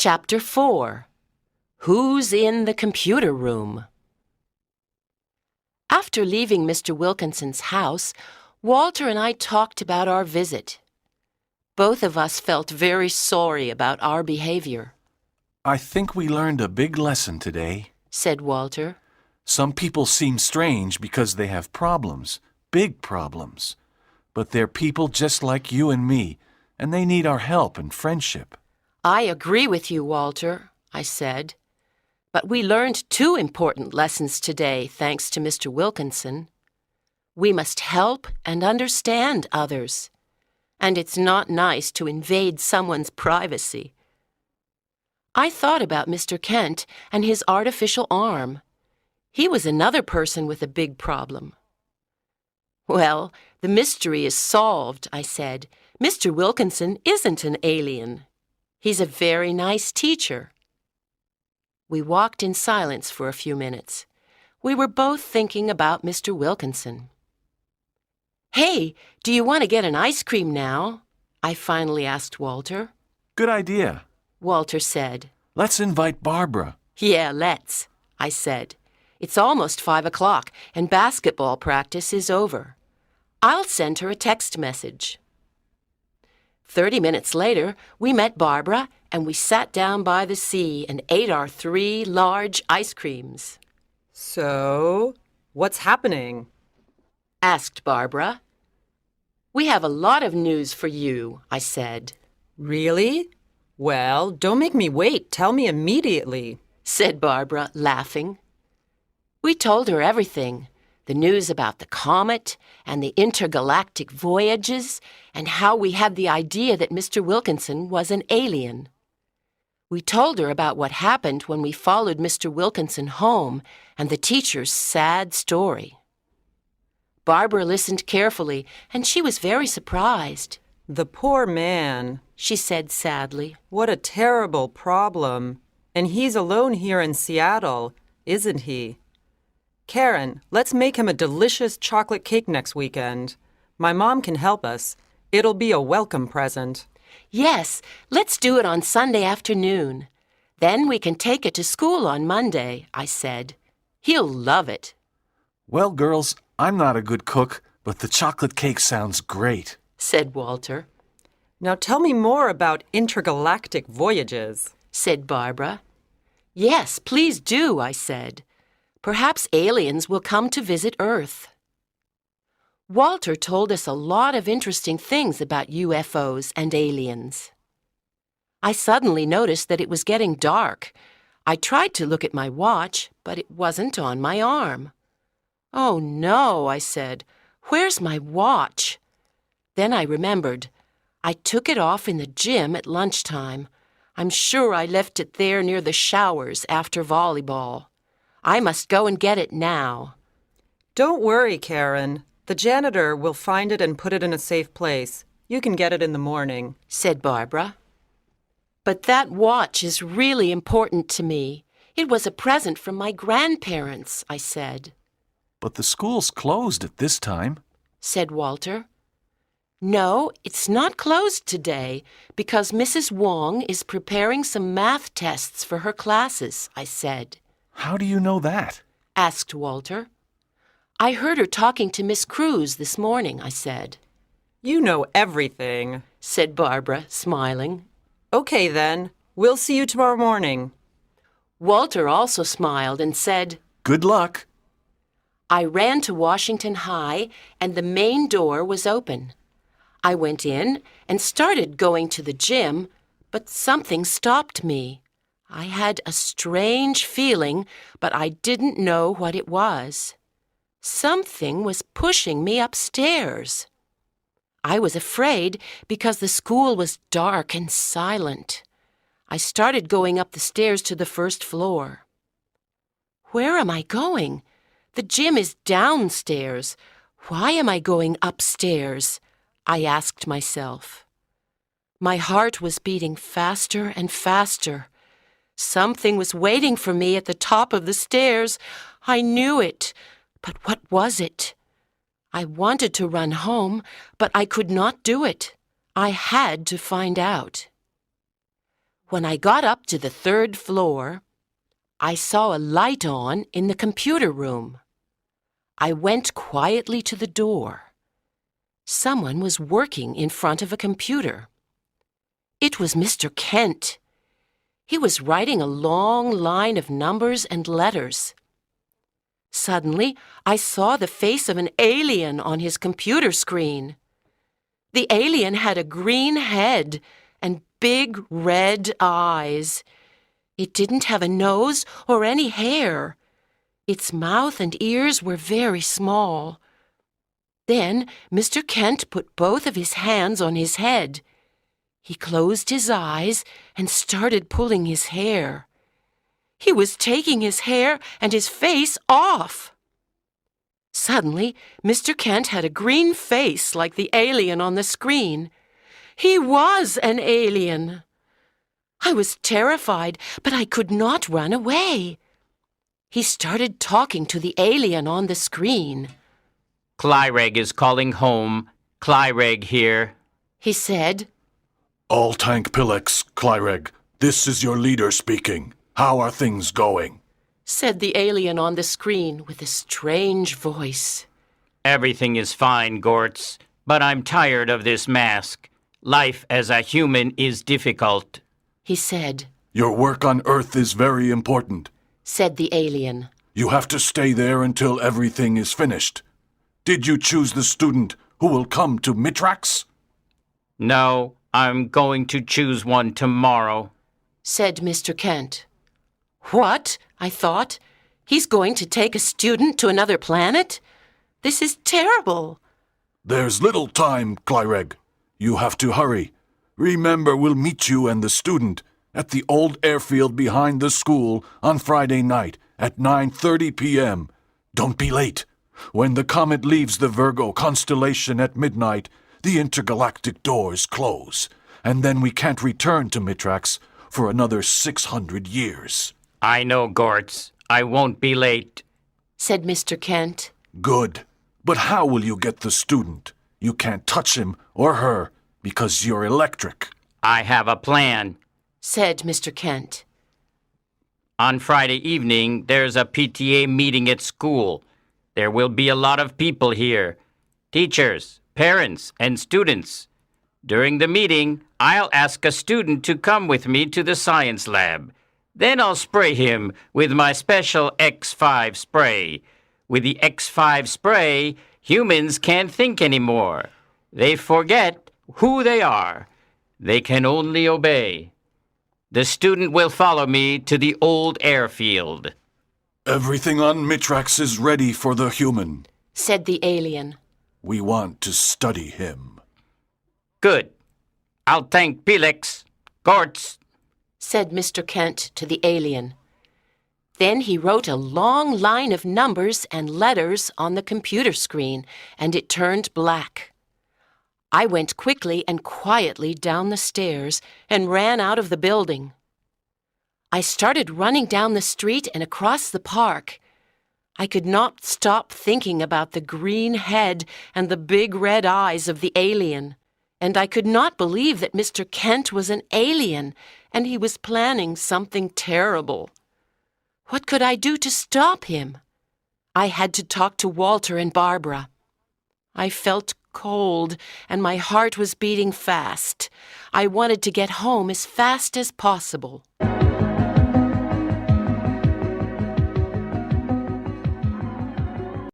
Chapter 4. Who's in the computer room? After leaving Mr. Wilkinson's house, Walter and I talked about our visit. Both of us felt very sorry about our behavior. I think we learned a big lesson today, said Walter. Some people seem strange because they have problems, big problems. But they're people just like you and me, and they need our help and friendship. I agree with you, Walter, I said. But we learned 2 important lessons today, thanks to Mr. Wilkinson. We must help and understand others. And it's not nice to invade someone's privacy. I thought about Mr. Kent and his artificial arm. He was another person with a big problem. Well, the mystery is solved, I said. Mr. Wilkinson isn't an alien. He's a very nice teacher. We walked in silence for a few minutes. We were both thinking about Mr. Wilkinson. Hey, do you want to get an ice cream now? I finally asked Walter. Good idea, Walter said. Let's invite Barbara. Yeah, let's, I said. It's almost 5 o'clock and basketball practice is over. I'll send her a text message. 30 minutes later, we met Barbara and we sat down by the sea and ate our 3 large ice creams. So, what's happening? Asked Barbara. We have a lot of news for you, I said. Really? Well, don't make me wait. Tell me immediately, said Barbara, laughing. We told her everything. The news about the comet and the intergalactic voyages and how we had the idea that Mr. Wilkinson was an alien. We told her about what happened when we followed Mr. Wilkinson home and the teacher's sad story. Barbara listened carefully, and she was very surprised. The poor man, she said sadly. What a terrible problem. And he's alone here in Seattle, isn't he? Karen, let's make him a delicious chocolate cake next weekend. My mom can help us. It'll be a welcome present. Yes, let's do it on Sunday afternoon. Then we can take it to school on Monday, I said. He'll love it. Well, girls, I'm not a good cook, but the chocolate cake sounds great, said Walter. Now tell me more about intergalactic voyages, said Barbara. Yes, please do, I said. Perhaps aliens will come to visit Earth. Walter told us a lot of interesting things about UFOs and aliens. I suddenly noticed that it was getting dark. I tried to look at my watch, but it wasn't on my arm. Oh no, I said. Where's my watch? Then I remembered. I took it off in the gym at lunchtime. I'm sure I left it there near the showers after volleyball. I must go and get it now. Don't worry, Karen. The janitor will find it and put it in a safe place. You can get it in the morning, said Barbara. But that watch is really important to me. It was a present from my grandparents, I said. But the school's closed at this time, said Walter. No, it's not closed today because Mrs. Wong is preparing some math tests for her classes, I said. How do you know that? Asked Walter. I heard her talking to Miss Cruz this morning, I said. You know everything, said Barbara, smiling. Okay then, we'll see you tomorrow morning. Walter also smiled and said, Good luck. I ran to Washington High and the main door was open. I went in and started going to the gym, but something stopped me. I had a strange feeling, but I didn't know what it was. Something was pushing me upstairs. I was afraid because the school was dark and silent. I started going up the stairs to the first floor. Where am I going? The gym is downstairs. Why am I going upstairs? I asked myself. My heart was beating faster and faster. Something was waiting for me at the top of the stairs. I knew it. But what was it? I wanted to run home, but I could not do it. I had to find out. When I got up to the third floor, I saw a light on in the computer room. I went quietly to the door. Someone was working in front of a computer. It was Mr. Kent. He was writing a long line of numbers and letters. Suddenly, I saw the face of an alien on his computer screen. The alien had a green head and big red eyes. It didn't have a nose or any hair. Its mouth and ears were very small. Then Mr. Kent put both of his hands on his head. He closed his eyes and started pulling his hair. He was taking his hair and his face off. Suddenly, Mr. Kent had a green face like the alien on the screen. He was an alien. I was terrified, but I could not run away. He started talking to the alien on the screen. Clyreg is calling home. Clyreg here. He said, All tank Pilex, Clyreg. This is your leader speaking. How are things going? said the alien on the screen with a strange voice. Everything is fine, Gortz, but I'm tired of this mask. Life as a human is difficult. He said, Your work on Earth is very important. said the alien. You have to stay there until everything is finished. Did you choose the student who will come to Mitrax? No, I'm going to choose one tomorrow. said Mr. Kent. What? I thought. He's going to take a student to another planet? This is terrible. There's little time, Clyreg. You have to hurry. Remember, we'll meet you and the student at the old airfield behind the school on Friday night at 9:30 p.m. Don't be late. When the comet leaves the Virgo constellation at midnight, the intergalactic doors close, and then we can't return to Mitrax for another 600 years. I know, Gortz. I won't be late. said Mr. Kent. Good. But how will you get the student? You can't touch him or her because you're electric. I have a plan. said Mr. Kent. On Friday evening, there's a PTA meeting at school. There will be a lot of people here. Teachers, parents, and students. During the meeting, I'll ask a student to come with me to the science lab. Then I'll spray him with my special X5 spray. With the X5 spray, humans can't think anymore. They forget who they are. They can only obey. The student will follow me to the old airfield. Everything on Mitrax is ready for the human. said the alien. We want to study him. Good. I'll thank Pilex. Gortz. said Mr. Kent to the alien. Then he wrote a long line of numbers and letters on the computer screen, and it turned black. I went quickly and quietly down the stairs and ran out of the building. I started running down the street and across the park. I could not stop thinking about the green head and the big red eyes of the alien, and I could not believe that Mr. Kent was an alien and he was planning something terrible. What could I do to stop him? I had to talk to Walter and Barbara. I felt cold and my heart was beating fast. I wanted to get home as fast as possible.